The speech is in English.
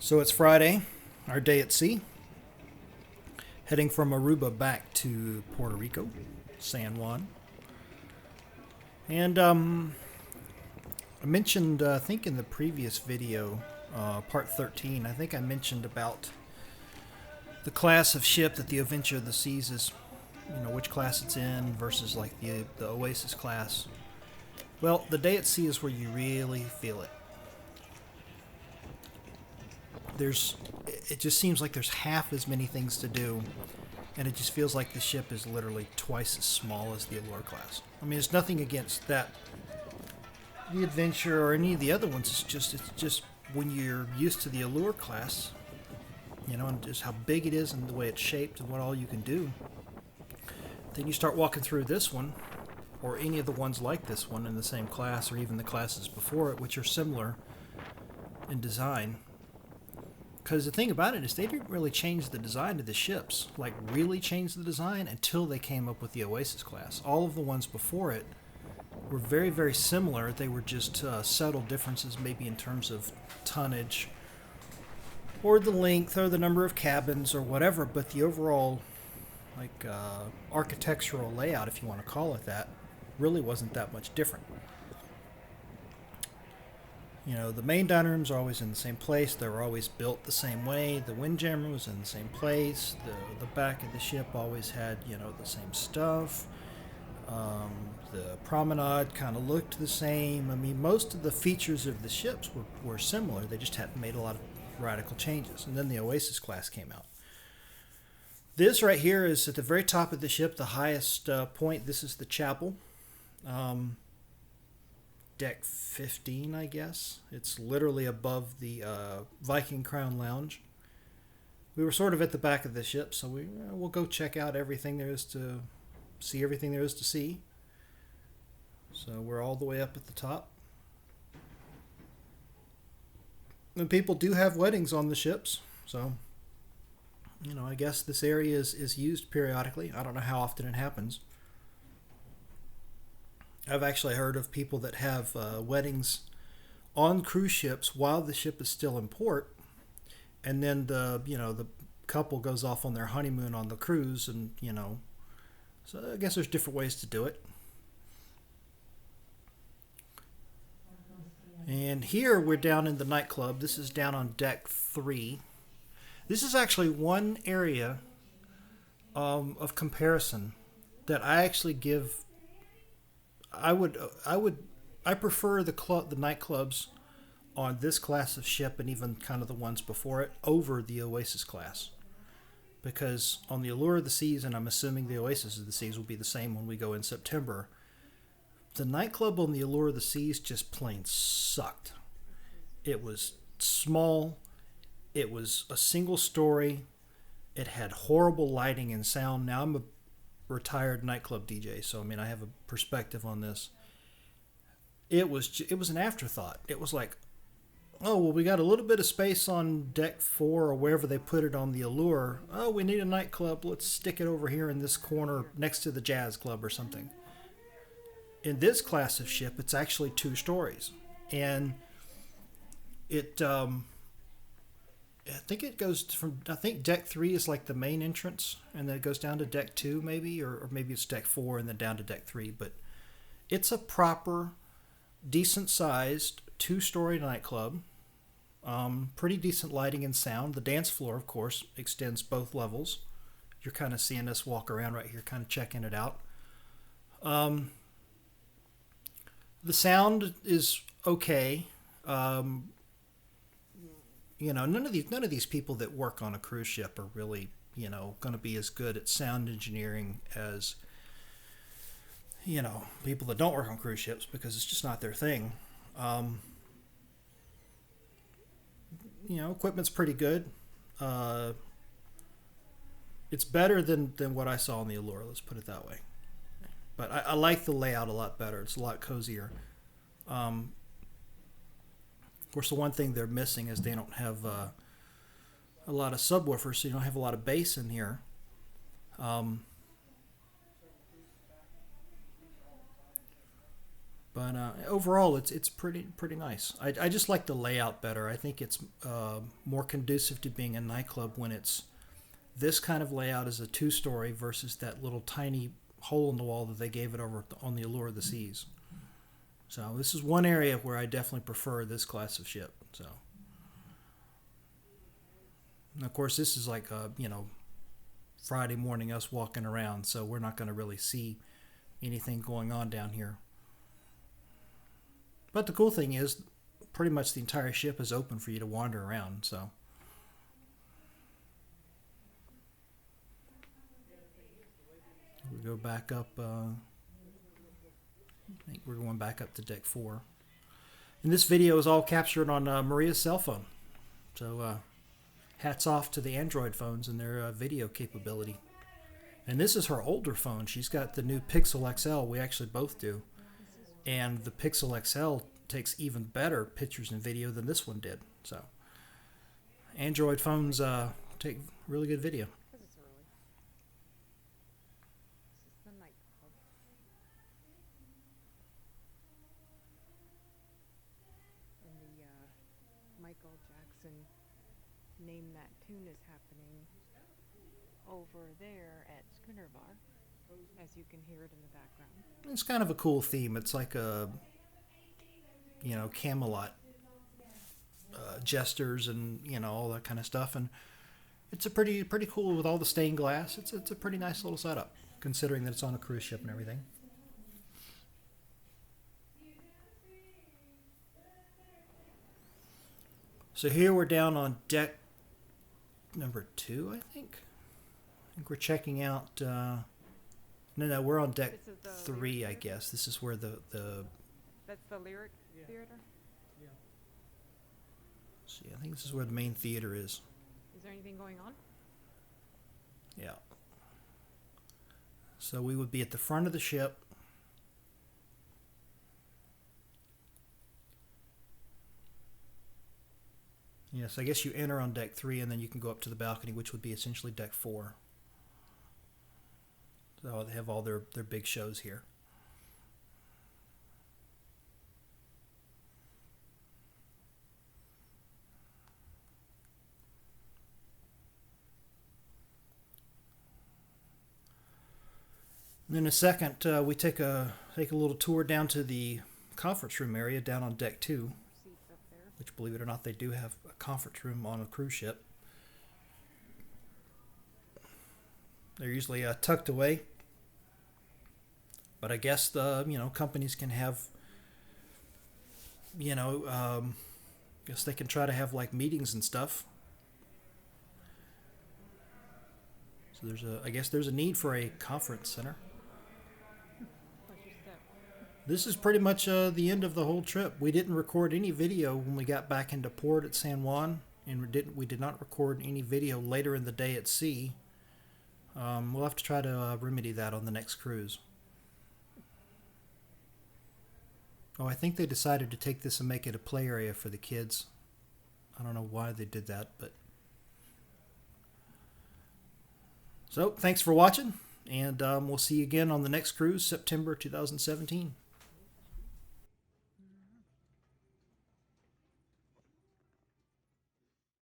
So it's Friday, our day at sea, heading from Aruba back to Puerto Rico, San Juan. And I mentioned, I think in the previous video, part 13, I think I mentioned about the class of ship that the Adventure of the Seas is, which class it's in versus like the Oasis class. Well, the day at sea is where you really feel it. It just seems like there's half as many things to do, and it just feels like the ship is literally twice as small as the Allure class. I mean, it's nothing against that, the Adventure or any of the other ones. It's just when you're used to the Allure class, and just how big it is and the way it's shaped and what all you can do. Then you start walking through this one, or any of the ones like this one in the same class, or even the classes before it, which are similar in design. Because the thing about it is they didn't really change the design of the ships, like really change the design until they came up with the Oasis class. All of the ones before it were very, very similar. They were just subtle differences, maybe in terms of tonnage or the length or the number of cabins or whatever, but the overall architectural layout, if you want to call it that, really wasn't that much different. The main dining rooms are always in the same place. They were always built the same way. The windjammer was in the same place. The back of the ship always had, the same stuff. The promenade kind of looked the same. I mean, most of the features of the ships were similar. They just hadn't made a lot of radical changes. And then the Oasis class came out. This right here is at the very top of the ship, the highest point. This is the chapel. Deck 15, I guess. It's literally above the Viking Crown Lounge. We were sort of at the back of the ship, so we'll go check out everything there is to see, everything there is to see. So we're all the way up at the top. And people do have weddings on the ships, so I guess this area is used periodically. I don't know how often it happens. I've actually heard of people that have weddings on cruise ships while the ship is still in port, and then the couple goes off on their honeymoon on the cruise, and so I guess there's different ways to do it. And here we're down in the nightclub. This is down on deck 3. This is actually one area of comparison that I actually give. I prefer the nightclubs on this class of ship, and even kind of the ones before it, over the Oasis class. Because on the Allure of the Seas, and I'm assuming the Oasis of the Seas will be the same when we go in September, the nightclub on the Allure of the Seas just plain sucked. It was small. It was a single story. It had horrible lighting and sound. Now, I'm a retired nightclub DJ, so I have a perspective on this. It was an afterthought. It was like, oh well, we got a little bit of space on deck 4 or wherever they put it on the Allure. Oh, we need a nightclub. Let's stick it over here in this corner next to the jazz club or something. In this class of ship, it's actually 2 stories, and it I think it goes from, I think deck 3 is like the main entrance, and then it goes down to deck 2 maybe, or maybe it's deck 4 and then down to deck 3. But it's a proper, decent sized 2-story nightclub. Pretty decent lighting and sound. The dance floor, of course, extends both levels. You're kind of seeing us walk around right here, kind of checking it out. The sound is okay. None of these people that work on a cruise ship are really, going to be as good at sound engineering as, people that don't work on cruise ships, because it's just not their thing. Equipment's pretty good. It's better than what I saw on the Allure, let's put it that way. But I like the layout a lot better. It's a lot cozier. Of course, the one thing they're missing is they don't have a lot of subwoofers, so you don't have a lot of bass in here. But overall, it's pretty nice. I just like the layout better. I think it's more conducive to being a nightclub when it's this kind of layout is a 2-story versus that little tiny hole in the wall that they gave it over on the Allure of the Seas. So this is one area where I definitely prefer this class of ship. So, and of course, this is like Friday morning us walking around, so we're not going to really see anything going on down here. But the cool thing is, pretty much the entire ship is open for you to wander around. So, we go back up. I think we're going back up to deck 4. And this video is all captured on Maria's cell phone. So, hats off to the Android phones and their video capability. And this is her older phone. She's got the new Pixel XL. We actually both do. And the Pixel XL takes even better pictures and video than this one did. So, Android phones take really good video. This is the nightclub. And the Michael Jackson Name That Tune is happening over there at Schooner Bar, as you can hear it in the background. It's kind of a cool theme. It's like a, Camelot jesters and, all that kind of stuff. And it's a pretty cool with all the stained glass. It's a pretty nice little setup, considering that it's on a cruise ship and everything. So here we're down on deck number 2, I think. I think we're checking out... No, we're on deck 3, I guess. This is where the That's the Lyric Theater? Yeah. see, I think this is where the main theater is. Is there anything going on? Yeah. So we would be at the front of the ship. Yes, I guess you enter on deck 3 and then you can go up to the balcony, which would be essentially deck 4. So they have all their big shows here. And in a second, we take a little tour down to the conference room area down on deck 2, Seats up there. which, believe it or not, they do have a conference room on a cruise ship. They're usually tucked away, but I guess the companies can have guess they can try to have like meetings and stuff. So I guess there's a need for a conference center. What's your step? This is pretty much the end of the whole trip. We didn't record any video when we got back into port at San Juan, and we did not record any video later in the day at sea. We'll have to try to remedy that on the next cruise. Oh, I think they decided to take this and make it a play area for the kids. I don't know why they did that, but... So, thanks for watching, and we'll see you again on the next cruise, September 2017.